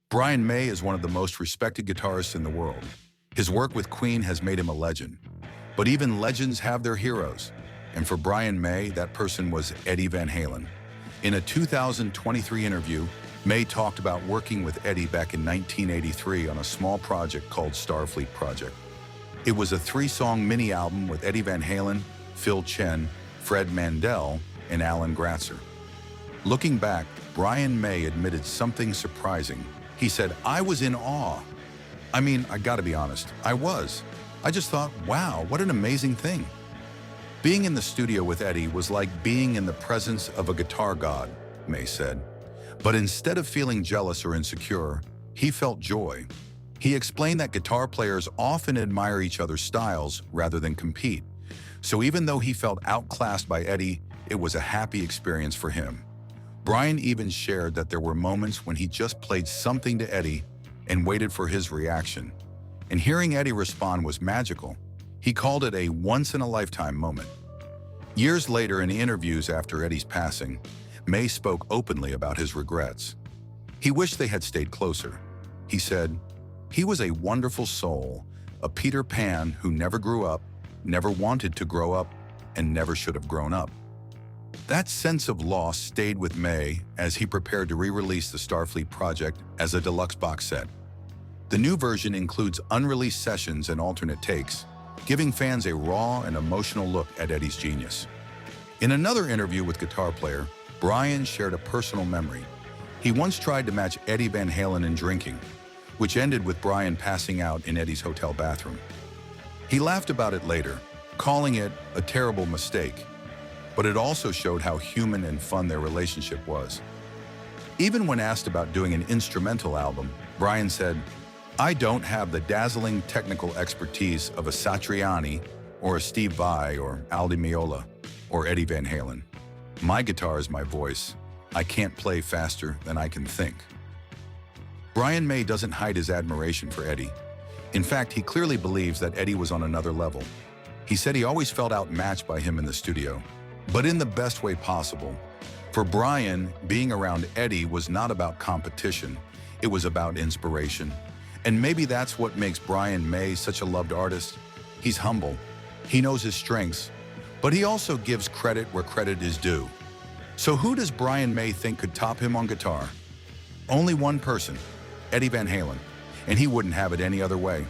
Brian May is one of the most respected guitarists in the world. His work with Queen has made him a legend. But even legends have their heroes. And for Brian May, that person was Eddie Van Halen. In a 2023 interview, May talked about working with Eddie back in 1983 on a small project called Starfleet Project. It was a 3-song mini-album with Eddie Van Halen, Phil Chen, Fred Mandel, and Alan Gratzer. Looking back, Brian May admitted something surprising. He said, "I was in awe. I gotta be honest, I was. I just thought, wow, what an amazing thing." Being in the studio with Eddie was like being in the presence of a guitar god, May said. But instead of feeling jealous or insecure, he felt joy. He explained that guitar players often admire each other's styles rather than compete. So even though he felt outclassed by Eddie, it was a happy experience for him. Brian even shared that there were moments when he just played something to Eddie and waited for his reaction. And hearing Eddie respond was magical. He called it a once-in-a-lifetime moment. Years later, in interviews after Eddie's passing, May spoke openly about his regrets. He wished they had stayed closer. He said, "He was a wonderful soul, a Peter Pan who never grew up, never wanted to grow up, and never should have grown up." That sense of loss stayed with May as he prepared to re-release the Starfleet Project as a deluxe box set. The new version includes unreleased sessions and alternate takes, giving fans a raw and emotional look at Eddie's genius. In another interview with guitar player, Brian shared a personal memory. He once tried to match Eddie Van Halen in drinking, which ended with Brian passing out in Eddie's hotel bathroom. He laughed about it later, calling it a terrible mistake, but it also showed how human and fun their relationship was. Even when asked about doing an instrumental album, Brian said, "I don't have the dazzling technical expertise of a Satriani or a Steve Vai or Al Di Meola or Eddie Van Halen. My guitar is my voice. I can't play faster than I can think." Brian May doesn't hide his admiration for Eddie. In fact, he clearly believes that Eddie was on another level. He said he always felt outmatched by him in the studio, but in the best way possible. For Brian, being around Eddie was not about competition, it was about inspiration. And maybe that's what makes Brian May such a loved artist. He's humble, he knows his strengths, but he also gives credit where credit is due. So who does Brian May think could top him on guitar? Only one person, Eddie Van Halen, and he wouldn't have it any other way.